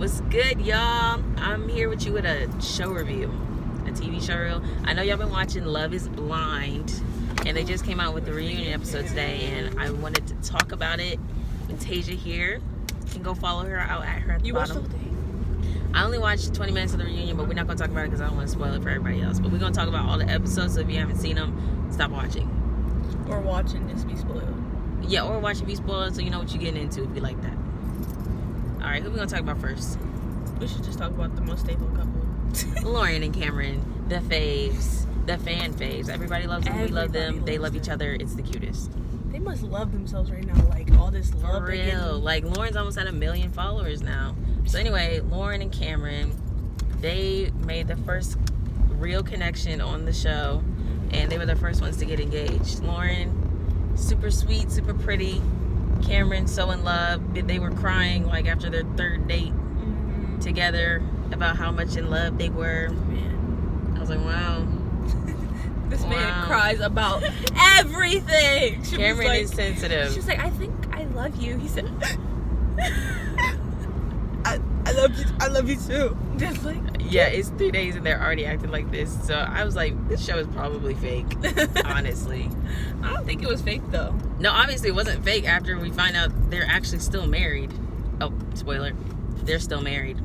What's good, y'all? I'm here with you with a show review, a TV show. I know y'all been watching Love is Blind, and they just came out with the reunion episode today, and I wanted to talk about it. And Taysia here. You can go follow her out at her at the bottom. Watched the whole thing? I only watched 20 minutes of the reunion, but we're not going to talk about it because I don't want to spoil it for everybody else. But we're going to talk about all the episodes, so if you haven't seen them, stop watching. Or watch and just be spoiled. Yeah, or watch and be spoiled so you know what you're getting into if you like that. Alright, who we going to talk about first? We should just talk about the most stable couple. Lauren and Cameron, the faves, the fan faves. Everybody loves them, we love them, they love each other, it's the cutest. They must love themselves right now, like all this love. For real. Like, Lauren's almost at 1 million followers now. So anyway, Lauren and Cameron, they made the first real connection on the show, and they were the first ones to get engaged. Lauren, super sweet, super pretty. Cameron, so in love. They were crying like after their third date together about how much in love they were. Man. I was like, wow. This man cries about everything. Cameron is sensitive. She's like, I think I love you. He said, I love you. I love you too. Just like, yeah, it's 3 days and they're already acting like this. So I was like, this show is probably fake. Honestly, I don't think it was fake though. No, obviously it wasn't fake. After we find out they're actually still married. Oh, spoiler, they're still married.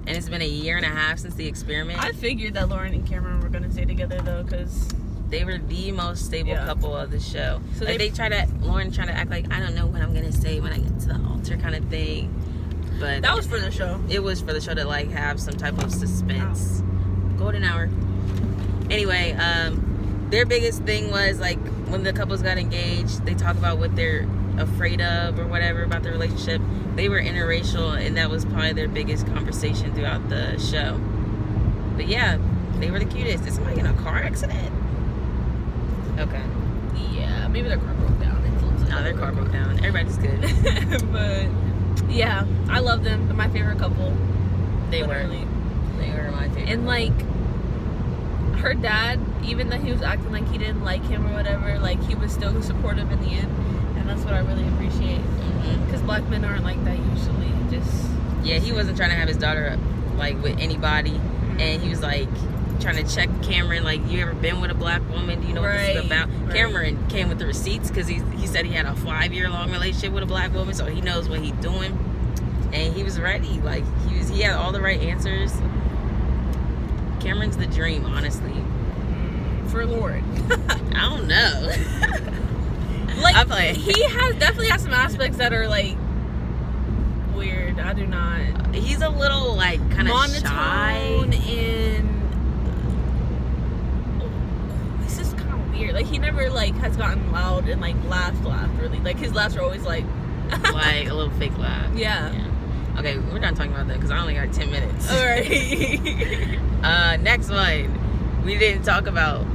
And it's been 1.5 years since the experiment. I figured that Lauren and Cameron were gonna stay together though, because they were the most stable couple of the show. So like Lauren trying to act like, I don't know what I'm gonna say when I get to the altar kind of thing. But that was for the show. It was for the show to like have some type of suspense. Golden hour. Anyway, their biggest thing was like when the couples got engaged, they talk about what they're afraid of or whatever about their relationship. They were interracial, and that was probably their biggest conversation throughout the show. But yeah, they were the cutest. Is somebody in a car accident? Okay. Yeah, maybe their car broke down. No, their car broke down. Everybody's good. But yeah, I love them. They're my favorite couple. They Literally. They were my favorite. And like, her dad, even though he was acting like he didn't like him or whatever, like he was still supportive in the end. And that's what I really appreciate. Because black men aren't like that usually. Yeah, he wasn't trying to have his daughter like with anybody. And he was like trying to check Cameron, like, you ever been with a black woman? Do you know what this is about? Right. Cameron came with the receipts because he said he had a 5-year-long relationship with a black woman, so he knows what he's doing. And he was ready. Like, he had all the right answers. Cameron's the dream, honestly. For Lauren. I don't know. Like, he definitely has some aspects that are like weird. I do not. He's a little like kind of shy and this is kind of weird. Like, he never like has gotten loud and like laughed really. Like, his laughs are always like like a little fake laugh. Yeah. Okay, we're done talking about that because I only got 10 minutes. All right. Next one, we didn't talk about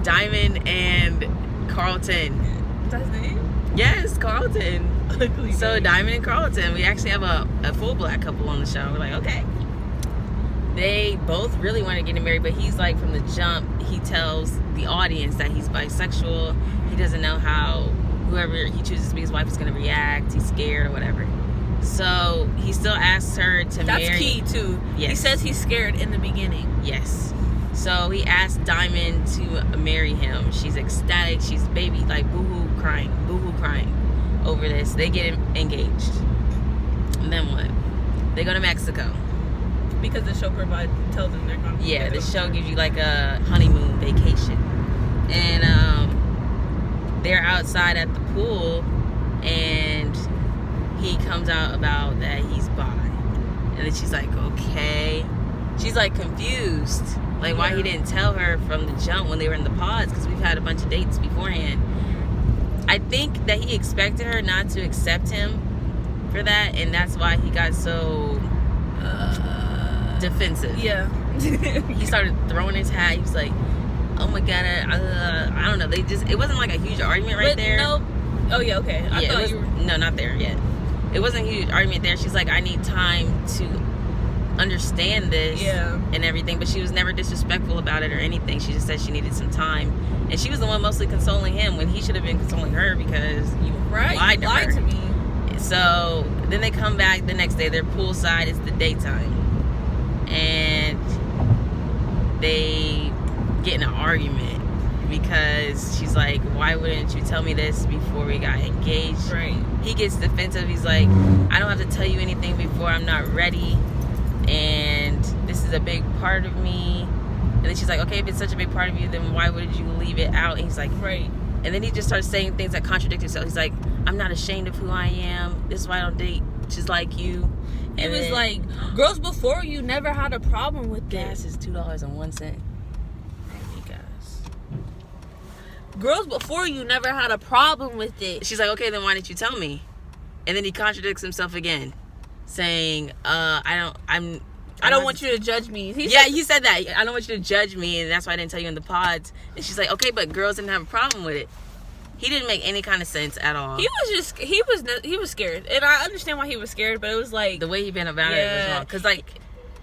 Diamond and Carlton. That's his name? Yes, Carlton. Ugly so name. Diamond and Carlton, we actually have a full black couple on the show. We're like, okay. They both really want to get married, but he's like, from the jump, he tells the audience that he's bisexual. He doesn't know how whoever he chooses to be his wife is going to react. He's scared or whatever. So he still asks her to marry. That's key too. Yes. He says he's scared in the beginning. Yes. So he asked Diamond to marry him. She's ecstatic. She's baby, like boo-hoo crying over this. They get engaged. And then what? They go to Mexico. Because the show tells them they're going to Yeah, the show gives you like a honeymoon vacation. And they're outside at the pool, and he comes out about that he's bi. And then she's like, okay. She's like confused. Like, why he didn't tell her from the jump when they were in the pods, because we've had a bunch of dates beforehand. I think that he expected her not to accept him for that, and that's why he got so defensive. Yeah. He started throwing his hat. He was like, oh my god, I don't know. It wasn't like a huge argument right there. No. Oh yeah, okay. I thought you were... No, not there yet. It wasn't a huge argument there. She's like, I need time to understand this and everything, but she was never disrespectful about it or anything. She just said she needed some time, and she was the one mostly consoling him when he should have been consoling her because you lied to me. So then they come back the next day. They're poolside. It's the daytime. And they get in an argument because she's like, why wouldn't you tell me this before we got engaged? Right. He gets defensive. He's like, I don't have to tell you anything before I'm not ready. And this is a big part of me. And then she's like, okay, if it's such a big part of you, then why would you leave it out? And he's like, right. And then he just starts saying things that contradict himself. He's like, I'm not ashamed of who I am. This is why I don't date just like you. And he was like, girls before you never had a problem with gas this. is $2.01. Girls before you never had a problem with it. She's like, okay, then why didn't you tell me? And then he contradicts himself again, saying, I don't want you to judge me. He said that. I don't want you to judge me, and that's why I didn't tell you in the pods. And she's like, okay, but girls didn't have a problem with it. He didn't make any kind of sense at all. He was scared, and I understand why he was scared, but it was like the way he been about it was wrong. Cause like,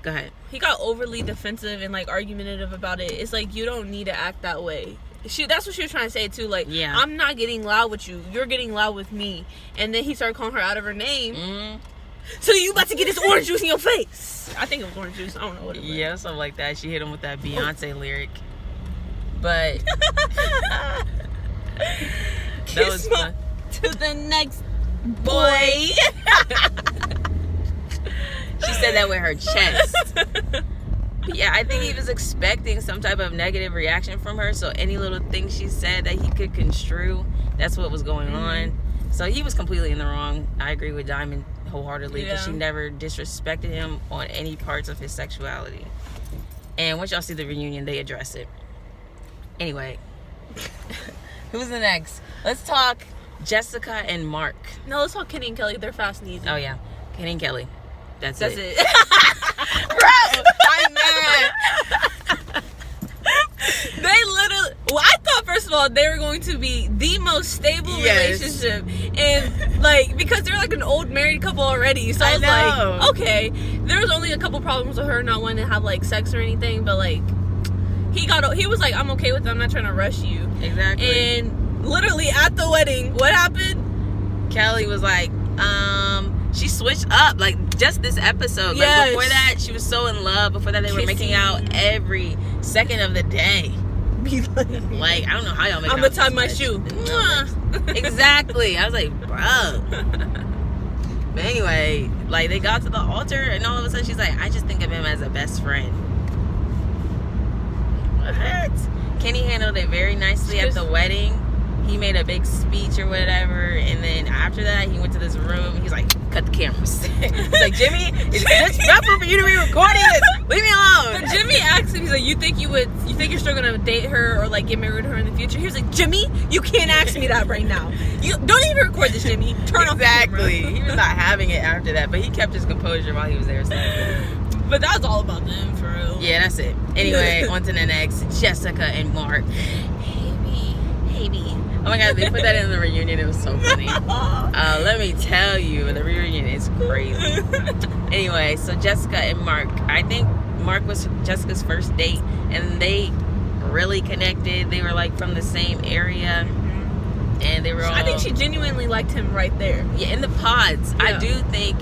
go ahead. He got overly defensive and like argumentative about it. It's like, you don't need to act that way. That's what she was trying to say too. Like, yeah. I'm not getting loud with you. You're getting loud with me. And then he started calling her out of her name. Mm-hmm. So you about to get this orange juice in your face? I think it was orange juice. I don't know what it was. Yeah, something like that. She hit him with that Beyonce lyric. But that was fun. To the next boy. She said that with her chest. But yeah, I think he was expecting some type of negative reaction from her. So any little thing she said that he could construe, that's what was going on. So he was completely in the wrong. I agree with Diamond wholeheartedly, because she never disrespected him on any parts of his sexuality. And once y'all see the reunion, they address it. Anyway, who's the next? Let's talk Jessica and Mark. No, let's talk Kenny and Kelly. They're fast and easy. Oh yeah, Kenny and Kelly. That's it. Bro, I'm mad. They literally... Well, I thought, first of all, they were going to be the most stable relationship. And, like, because they're, like, an old married couple already. So I was like, okay. There was only a couple problems with her not wanting to have, like, sex or anything. But, like, he was like, I'm okay with it. I'm not trying to rush you. Exactly. And literally at the wedding, what happened? Kelly was like, she switched up, like, just this episode. Yes. Like, before that, she was so in love. Before that, they were making out every second of the day. Like, I don't know how y'all make out. I'm gonna tie my shoe. Exactly. I was like, bro. But anyway, like, they got to the altar, and all of a sudden, she's like, I just think of him as a best friend. What? Kenny handled it very nicely at the wedding. He made a big speech or whatever, and then after that, he went to this room. He's like, cut the cameras. He's like, Jimmy, it's disrespectful for you to be recording this. Leave me alone. But Jimmy asked him, he's like, you think you're still gonna date her or like get married to her in the future? He was like, Jimmy, you can't ask me that right now. You don't even record this, Jimmy. Turn off the camera. He was not having it after that, but he kept his composure while he was there. So. But that was all about them, for real. Yeah, that's it. Anyway, on to the next. Jessica and Mark. Hey, B. Oh my God, they put that in the reunion. It was so funny. Let me tell you, the reunion is crazy. Anyway, so Jessica and Mark. I think Mark was Jessica's first date, and they really connected. They were like from the same area, and they were all... I think she genuinely liked him right there. Yeah, in the pods. Yeah. I do think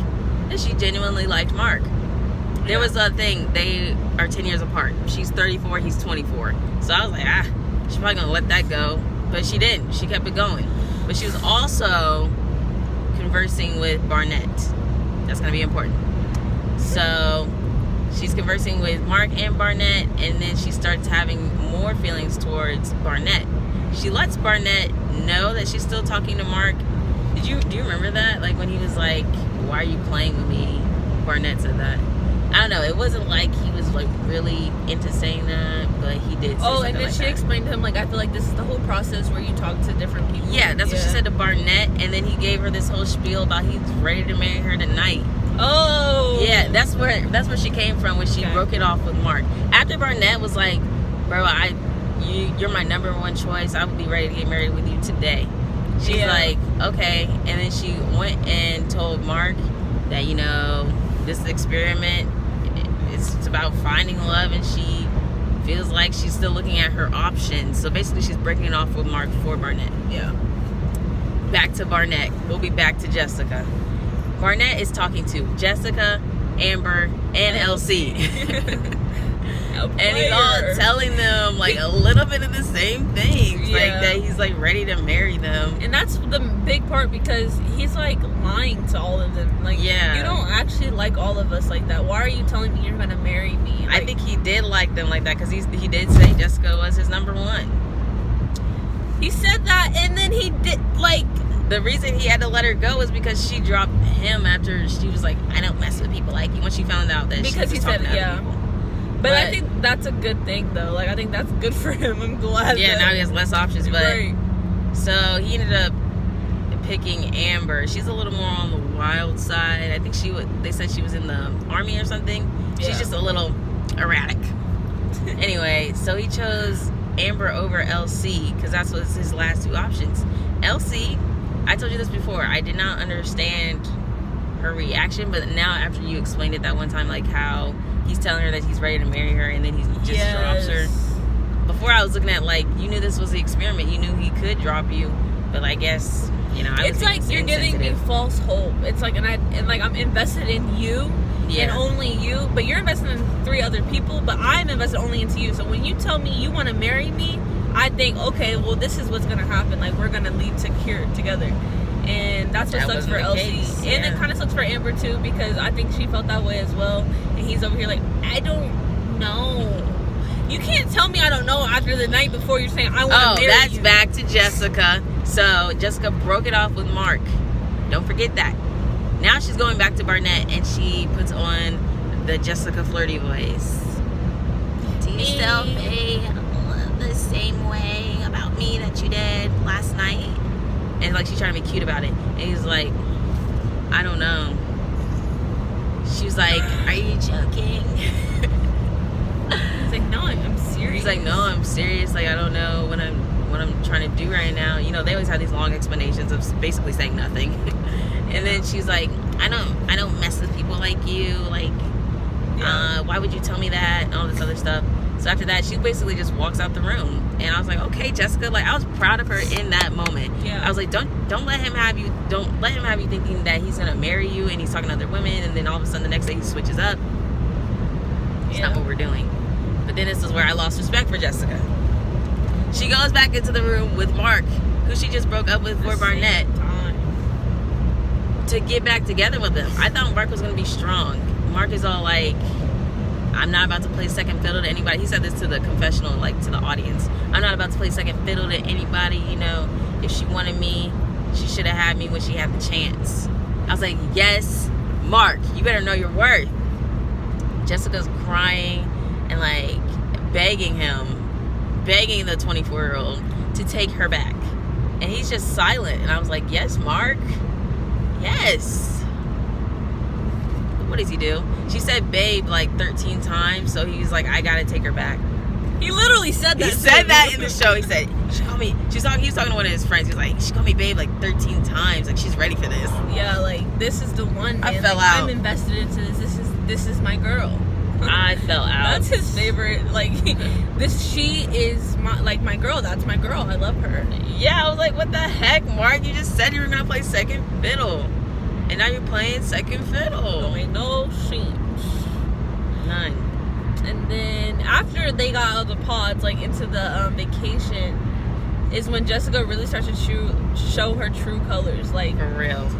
that she genuinely liked Mark. There was a thing. They are 10 years apart. She's 34, he's 24. So I was like, she's probably going to let that go. But she didn't. She kept it going. But she was also conversing with Barnett. That's going to be important. So she's conversing with Mark and Barnett, and then she starts having more feelings towards Barnett. She lets Barnett know that she's still talking to Mark. Do you remember that? Like when he was like, why are you playing with me? Barnett said that. I don't know. It wasn't like he was like really into saying that, but he did say something and then like she explained to him, like, I feel like this is the whole process where you talk to different people. Yeah, that's what she said to Barnett, and then he gave her this whole spiel about he's ready to marry her tonight. Oh. Yeah, that's where she came from when she broke it off with Mark. After Barnett was like, bro, you're my number one choice. I would be ready to get married with you today. She's like, okay. And then she went and told Mark that, you know, this experiment, it's about finding love, and she feels like she's still looking at her options. So basically she's breaking it off with Mark for Barnett. Yeah. Back to Barnett. We'll be back to Jessica. Barnett is talking to Jessica, Amber, and LC. And he's all telling them like a little bit of the same things, like that he's like ready to marry them. And that's the big part, because he's like lying to all of them. Like, you don't actually like all of us like that. Why are you telling me you're gonna marry me? Like, I think he did like them like that, because he did say Jessica was his number one. He said that, and then he did like. The reason he had to let her go was because she dropped him after she was like, I don't mess with people like you, when she found out that because she was talking to other people. But I think that's a good thing, though. Like, I think that's good for him. I'm glad. Yeah, now he has less options. But so he ended up picking Amber. She's a little more on the wild side. I think they said she was in the army or something. Yeah. She's just a little erratic. Anyway, so he chose Amber over LC, because that's what's his last two options. LC, I told you this before, I did not understand her reaction, but now after you explained it that one time, like how he's telling her that he's ready to marry her, and then he just drops her. Before, I was looking at like, you knew this was the experiment, you knew he could drop you, but I guess, you know, it's like you're giving me false hope. It's like, and like I'm invested in you and only you, but you're invested in 3 other people, but I'm invested only into you. So when you tell me you want to marry me, I think, okay, well, this is what's gonna happen. Like, we're gonna leave together. And that's what sucks for LC. And it kind of sucks for Amber too, because I think she felt that way as well. And he's over here like, I don't know. You can't tell me I don't know after the night before you're saying I want to marry you. Oh, that's back to Jessica. So Jessica broke it off with Mark. Don't forget that. Now she's going back to Barnett, and she puts on the Jessica flirty voice. Do you still feel the same way about me that you did last night? And like she's trying to be cute about it, and he's like, I don't know. She's like, are you joking? He's like, no, I'm serious. He's like, no, I'm serious. Like, I don't know what I'm trying to do right now. You know, they always have these long explanations of basically saying nothing. And then she's like, I don't mess with people like you. Like, why would you tell me that? And all this other stuff. So after that, she basically just walks out the room. And I was like, okay, Jessica, like, I was proud of her in that moment. Yeah. I was like, don't let him have you thinking that he's gonna marry you and he's talking to other women, and then all of a sudden the next day he switches up. It's not what we're doing. But then this is where I lost respect for Jessica. She goes back into the room with Mark, who she just broke up with for Barnett, to get back together with him. I thought Mark was gonna be strong. Mark is all like, I'm not about to play second fiddle to anybody. He said this to the confessional, like to the audience. I'm not about to play second fiddle to anybody. You know, if she wanted me, she should have had me when she had the chance. I was like, yes, Mark, you better know your worth. Jessica's crying and like begging the 24-year-old to take her back. And he's just silent. And I was like, yes, Mark, yes. What does he do? She said babe like 13 times, so he was like, I gotta take her back. He literally said that. He said that in the show. He said, she called me, he was talking to one of his friends. He was like, she called me babe like 13 times. Like, she's ready for this. Yeah, like, this is the one, man. I fell out. I'm invested into this. This is my girl. I fell out. That's his favorite. Like, she is my girl. That's my girl. I love her. Yeah, I was like, what the heck, Mark? You just said you were gonna play second fiddle. And now you're playing second fiddle. Don't make no sense. None. And then after they got out of the pods, like into the vacation, is when Jessica really starts to show her true colors. Like, for real.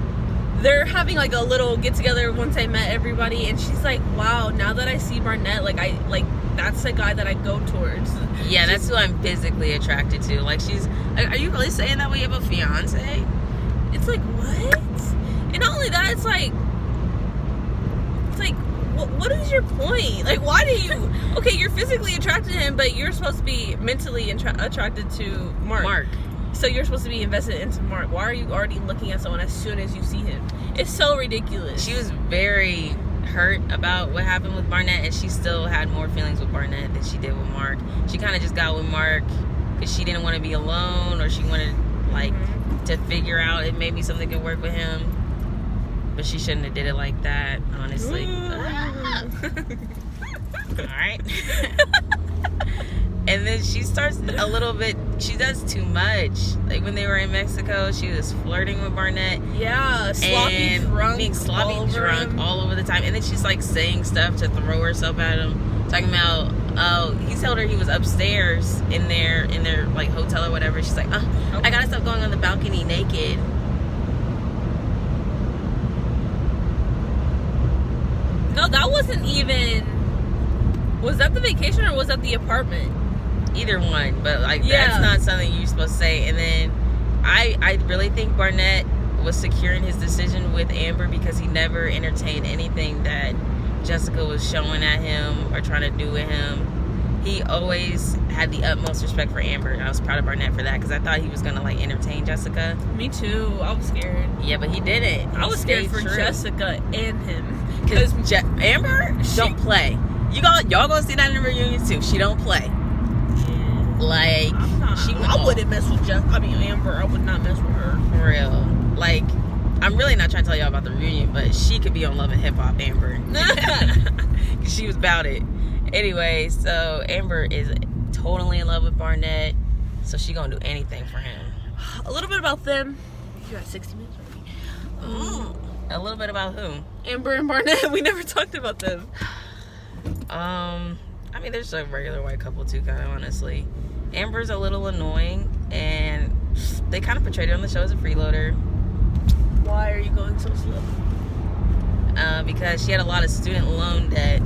They're having like a little get together once I met everybody, and she's like, wow, now that I see Barnett, that's the guy that I go towards. Yeah, that's who I'm physically attracted to. Like, she's like, are you really saying that when you have a fiance? It's like, what? And not only that, it's like what is your point? Like, why do you... Okay, you're physically attracted to him, but you're supposed to be mentally attracted to Mark. So you're supposed to be invested into Mark. Why are you already looking at someone as soon as you see him? It's so ridiculous. She was very hurt about what happened with Barnett, and she still had more feelings with Barnett than she did with Mark. She kind of just got with Mark because she didn't want to be alone, or she wanted, like, to figure out if maybe something could work with him. But she shouldn't have did it like that, honestly. Alright. And then she starts a little bit she does too much. Like when they were in Mexico, she was flirting with Barnett. Yeah, sloppy drunk. Being sloppy drunk all over the time. And then she's like saying stuff to throw herself at him. Talking about, he told her he was upstairs in their like hotel or whatever. She's like, I gotta stop going on the balcony naked. No, that wasn't even. Was that the vacation or was that the apartment? Either one, but like that's not something you're supposed to say. And then I really think Barnett was secure in his decision with Amber because he never entertained anything that Jessica was showing at him or trying to do with him. He always had the utmost respect for Amber, and I was proud of Barnett for that because I thought he was gonna like entertain Jessica. Me too. I was scared. Yeah, but he didn't. I was scared for Jessica and him because Amber don't play. Y'all gonna see that in the reunion too. She don't play. Yeah. Like I wouldn't mess with Amber. I would not mess with her. For real. Like, I'm really not trying to tell y'all about the reunion, but she could be on Love and Hip Hop, Amber. She was about it. Anyway, so Amber is totally in love with Barnett, so she gonna do anything for him. A little bit about them. You got 60 minutes already. A little bit about who? Amber and Barnett. We never talked about them. I mean, there's a regular white couple too, kind of honestly. Amber's a little annoying, and they kind of portrayed her on the show as a freeloader. Why are you going so slow? Because she had a lot of student loan debt,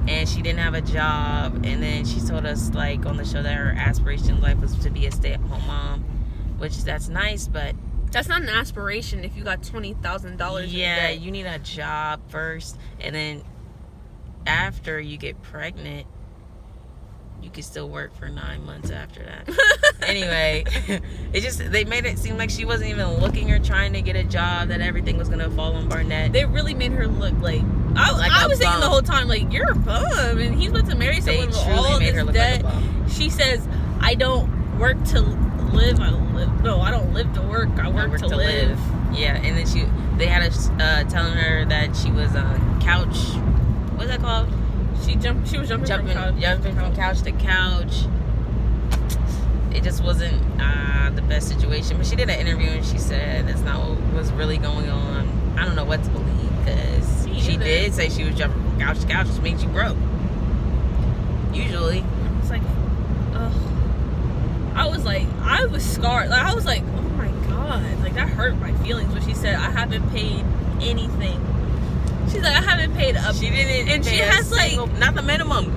and she didn't have a job. And then she told us, like, on the show that her aspiration in life was to be a stay-at-home mom, which that's nice, but that's not an aspiration if you got $20,000. Yeah, you need a job first, and then after you get pregnant, you can still work for 9 months after that. Anyway, they made it seem like she wasn't even looking or trying to get a job, that everything was gonna fall on Barnett. They really made her look like I was thinking the whole time, like, you're a bum and he's about to marry someone with all this debt. Like she says, I don't work to live, I don't live to work, I work to live. Yeah, and then they had us telling her that she was on couch. What's that called? She was jumping from couch to couch. It just wasn't the best situation. But she did an interview and she said that's not what was really going on. I don't know what to believe because she did say she was jumping from couch to couch, which means you broke. Usually. It's like, ugh. I was scarred. Like, I was like, oh my God. Like, that hurt my feelings when she said, I haven't paid anything. She's like, I haven't paid up. She didn't. And she has not the minimum.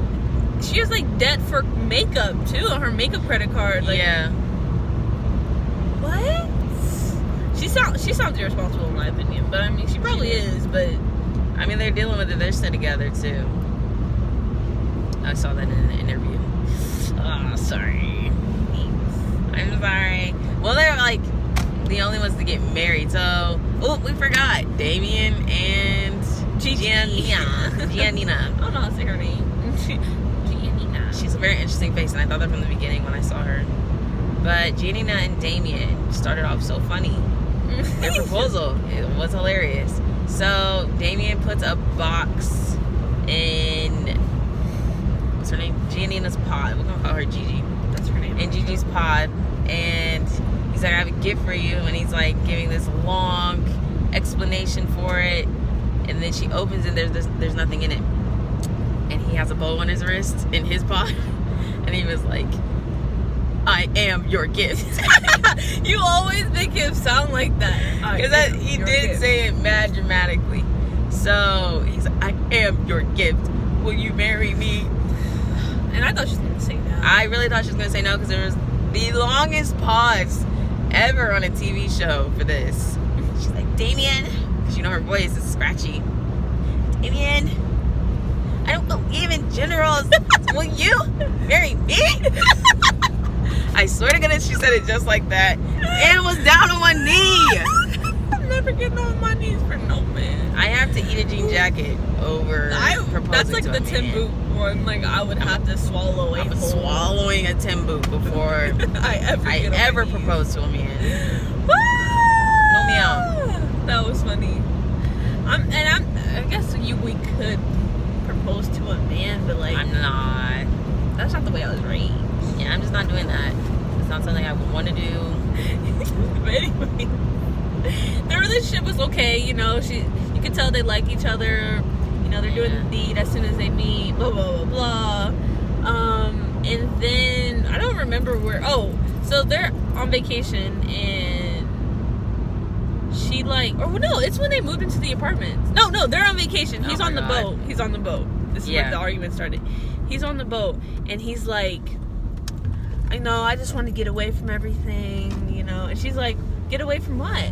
She has like debt for makeup too on her makeup credit card. Like, yeah. What? She sounds irresponsible in my opinion, but I mean she probably is. But I mean they're dealing with it. They're still together too. I saw that in the interview. Oh, sorry. I'm sorry. Well, they're like the only ones to get married. So, we forgot Damien and Giannina. I don't know how to say her name. Giannina. She's a very interesting face, and I thought that from the beginning when I saw her. But Giannina and Damien started off so funny. Their proposal, it was hilarious. So Damien puts a box in, what's her name? Giannina's pod. We're gonna call her Gigi. That's her name. In Gigi's pod, and he's like, I have a gift for you, and he's like giving this long explanation for it. And then she opens it, there's nothing in it. And he has a bow on his wrist in his pod. And he was like, I am your gift. You always make him sound like that. Because he did say it mad dramatically. So he's like, I am your gift. Will you marry me? And I thought she was going to say no. I really thought she was going to say no because there was the longest pause ever on a TV show for this. She's like, Damien. You know her voice is scratchy. Damien, I don't believe in generals. Will you marry me? I swear to goodness she said it just like that and was down on one knee. I'm never getting on my knees for no man. I have to eat a jean jacket over proposing that's like to the Tim Boot one. Like I would have to swallow a whole. Swallowing a Tim Boot before I ever propose to a man. No meow. That was funny. I guess we could propose to a man, but like I'm not. That's not the way I was raised. Yeah, I'm just not doing that. It's not something you can tell they like each other. You know, they're doing the deed as soon as they meet. Blah blah blah blah. And then I don't remember where. Oh, so they're on vacation and she it's when they moved into the apartments. No, they're on vacation. He's on the boat. He's on the boat. This is where the argument started. He's on the boat and he's like, I know, I just want to get away from everything, you know. And she's like, get away from what?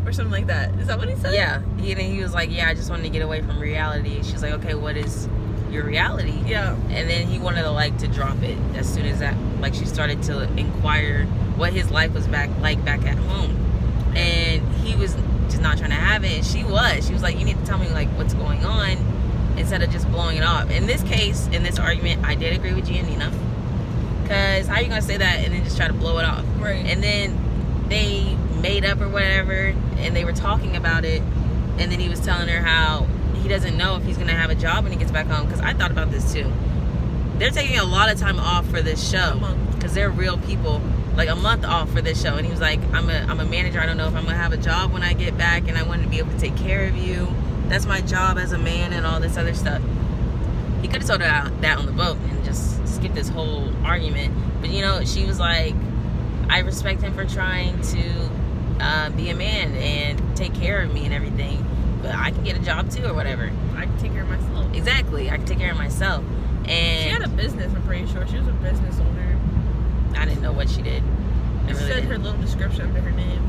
Or something like that. Is that what he said? Yeah. He was like, yeah, I just wanted to get away from reality. She's like, okay, what is your reality? Yeah. And then he wanted to drop it as soon as that, she started to inquire what his life was back at home. And he was just not trying to have it. And she was like, you need to tell me what's going on instead of just blowing it off. In this case, in this argument, I did agree with Giannina. Because how are you going to say that and then just try to blow it off? Right. And then they made up or whatever, and they were talking about it, and then he was telling her how he doesn't know if he's going to have a job when he gets back home. Because I thought about this too. They're taking a lot of time off for this show because they're real people. A month off for this show. And he was like, I'm a manager. I don't know if I'm going to have a job when I get back, and I want to be able to take care of you. That's my job as a man and all this other stuff. He could have told her that on the boat and just skipped this whole argument. But, she was like, I respect him for trying to be a man and take care of me and everything. But I can get a job too or whatever. I can take care of myself. Exactly. I can take care of myself. And she had a business, I'm pretty sure. She was a business owner. I didn't know what she did. It really said her little description under her name.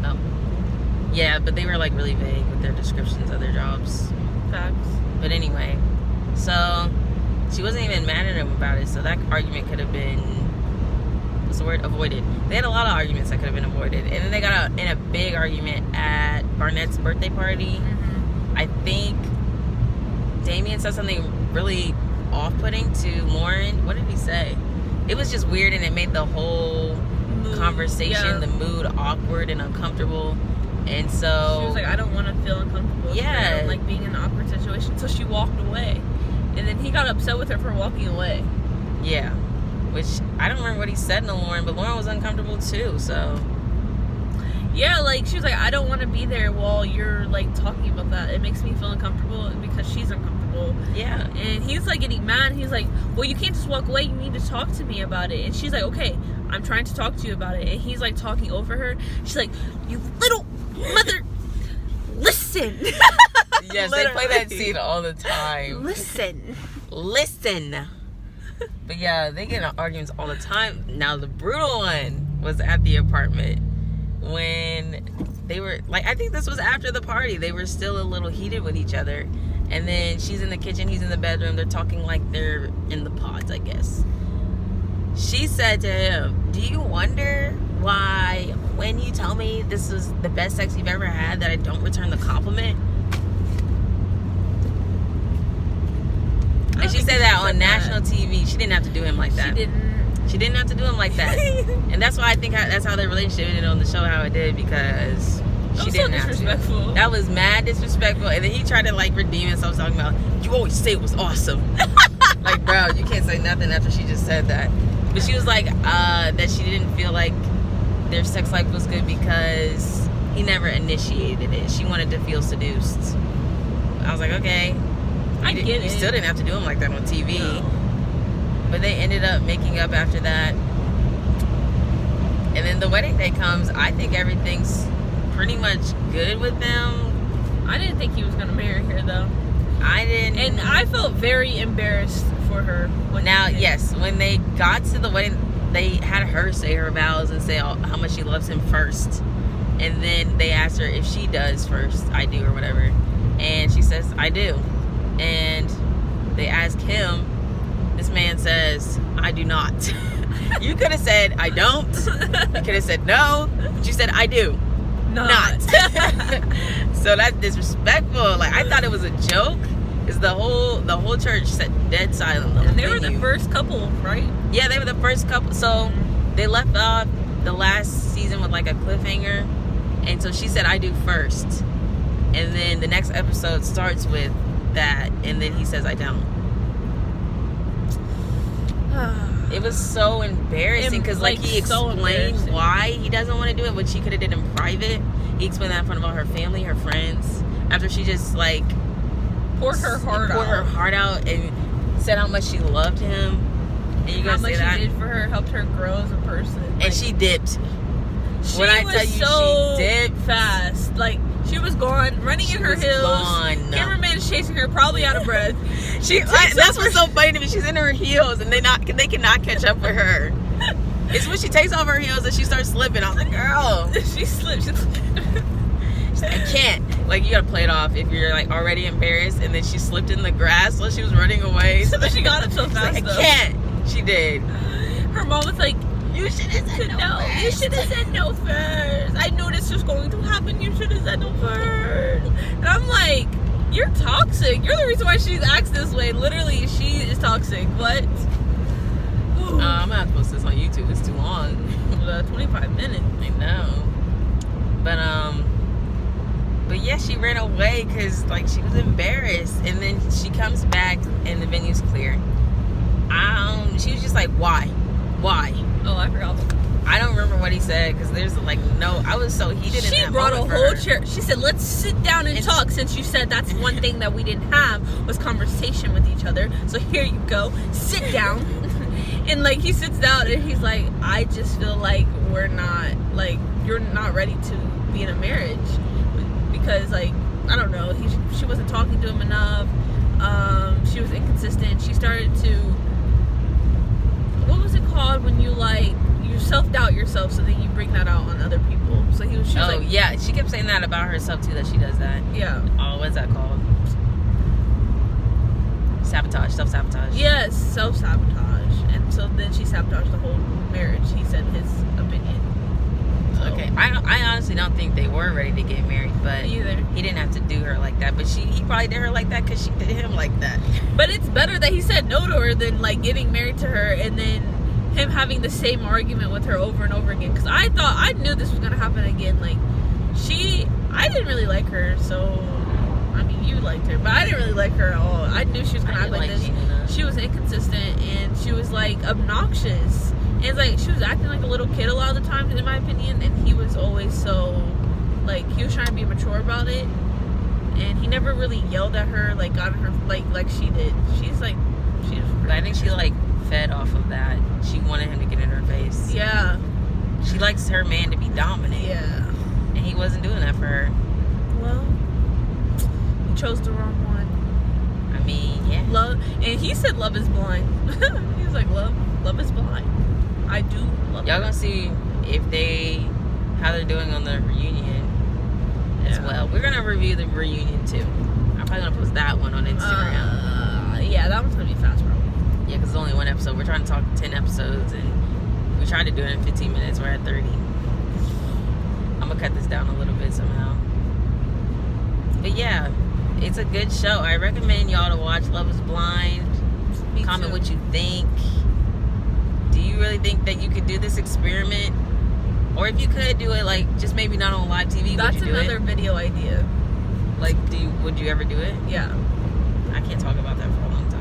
Oh. Yeah, but they were really vague with their descriptions of their jobs. Facts. But anyway, so she wasn't even mad at him about it, so that argument could have been, what's the word? Avoided. They had a lot of arguments that could have been avoided. And then they got in a big argument at Barnett's birthday party. Mm-hmm. I think Damien said something really off-putting to Lauren. What did he say? It was just weird, and it made the whole conversation, the mood awkward and uncomfortable. And so she was like, I don't want to feel uncomfortable. Yeah. I don't like being in an awkward situation. So she walked away. And then he got upset with her for walking away. Yeah. Which, I don't remember what he said to Lauren, but Lauren was uncomfortable too, so. Yeah, she was like, I don't want to be there while you're, talking about that. It makes me feel uncomfortable because she's uncomfortable. Yeah. And he's, getting mad. He's like, well, you can't just walk away. You need to talk to me about it. And she's like, okay, I'm trying to talk to you about it. And he's, talking over her. She's like, you little mother, listen. Yes, they play that scene all the time. Listen. But yeah, they get in arguments all the time. Now, the brutal one was at the apartment when they were, I think this was after the party. They were still a little heated with each other. And then she's in the kitchen, he's in the bedroom. They're talking like they're in the pods, I guess. She said to him, do you wonder why when you tell me this is the best sex you've ever had that I don't return the compliment? And she said that on national TV. She didn't have to do him like that. She didn't have to do him like that. And that's why I think that's how their relationship ended on the show, how it did, because she didn't have to. That was mad disrespectful. And then he tried to redeem himself, talking about, you always say it was awesome. Bro, you can't say nothing after she just said that. But she was like, that she didn't feel like their sex life was good because he never initiated it. She wanted to feel seduced. I was like, okay. I get it. You still didn't have to do him like that on TV. No. But they ended up making up after that. And then the wedding day comes. I think everything's pretty much good with them. I didn't think he was going to marry her, though. I didn't. And I felt very embarrassed for her. Yes, when they got to the wedding, they had her say her vows and say how much she loves him first. And then they asked her if she does first, I do or whatever. And she says, I do. And they ask him. This man says, I do not. You could have said, I don't. You could have said no. But you said, I do. Not. So that's disrespectful. I thought it was a joke. Because the whole church sat dead silent. And they were the first couple, right? Yeah, they were the first couple. So they left off the last season with a cliffhanger. And so she said, I do first. And then the next episode starts with that. And then he says, I don't. It was so embarrassing because he explained why he doesn't want to do it, which he could have did in private. He explained that in front of all her family, her friends, after she just like poured her heart out and said how much she loved him. And you gonna say that? How much he did for her, helped her grow as a person. And she dipped. She dipped fast. Like, she was gone, running in her heels. Gone. Cameraman is chasing her, probably out of breath. That's what's so funny to me. She's in her heels, and they cannot catch up with her. It's when she takes off her heels and she starts slipping. I was like, girl, she slipped. She's like, I can't. Like, you gotta play it off if you're like already embarrassed, and then she slipped in the grass while she was running away. But she got up so fast. Like, I can't. She did. Her mom was like, you should have said no. You should have said no first. I knew this was going to happen. You should have said no first. And I'm like, you're toxic. You're the reason why she's acts this way. Literally, she is toxic. What? I'm not supposed to post this on YouTube. It's too long. 25 minutes. I know. But yeah, she ran away because like she was embarrassed, and then she comes back and the venue's clear. She was just like, why? Oh, I forgot. I don't remember what he said because there's like no. I was so heated. She brought a whole chair. She said, "Let's sit down and talk." Since you said that's one thing that we didn't have was conversation with each other. So here you go, sit down. And like he sits down and he's like, "I just feel like we're not like you're not ready to be in a marriage because like I don't know. She wasn't talking to him enough. She was inconsistent. She started to." What was it called when you self-doubt yourself, so then you bring that out on other people? So she was like, yeah, she kept saying that about herself too, that she does that. Yeah. Oh, what's that called? Self-sabotage. Yes, self-sabotage. And so then she sabotaged the whole marriage. He said his opinion. So. Okay, I honestly don't think they were ready to get married, but either. He didn't have to do her like that, but he probably did her like that because she did him like that. But it's better that he said no to her than like getting married to her and then him having the same argument with her over and over again, because I knew this was gonna happen again. Like I didn't really like her, so I mean you liked her, but I didn't really like her at all. I knew she was gonna act like this. Gina. She was inconsistent and she was like obnoxious. And it's like she was acting like a little kid a lot of the times, in my opinion, and he was always so like he was trying to be mature about it, and he never really yelled at her like got her like she did. But I think she like fed off of that. She wanted him to get in her face. Yeah. She likes her man to be dominant. Yeah. And he wasn't doing that for her. Well, he chose the wrong one. I mean, yeah. Love, and he said love is blind. He was like, love is blind. I do love y'all gonna see how they're doing on the reunion as well. We're gonna review the reunion too. I'm probably gonna post that one on Instagram. Yeah, that one's gonna be fast probably. Yeah, because it's only one episode. We're trying to talk 10 episodes, and we tried to do it in 15 minutes. We're at 30. I'm gonna cut this down a little bit somehow. But yeah, it's a good show. I recommend y'all to watch Love is Blind. Comment what you think. Do you really think that you could do this experiment? Or if you could do it, like, just maybe not on live TV, that's would you do it? That's another video idea. Like, would you ever do it? Yeah. I can't talk about that for a long time.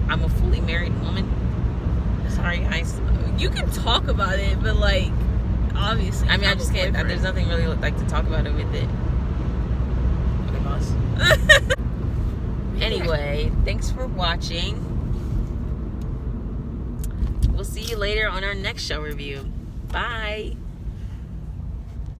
I'm a fully married woman. Sorry, guys. You can talk about it, but like, obviously. I mean, I just can't. There's nothing really like to talk about it with it. Okay, boss. Anyway, thanks for watching. We'll see you later on our next show review. Bye.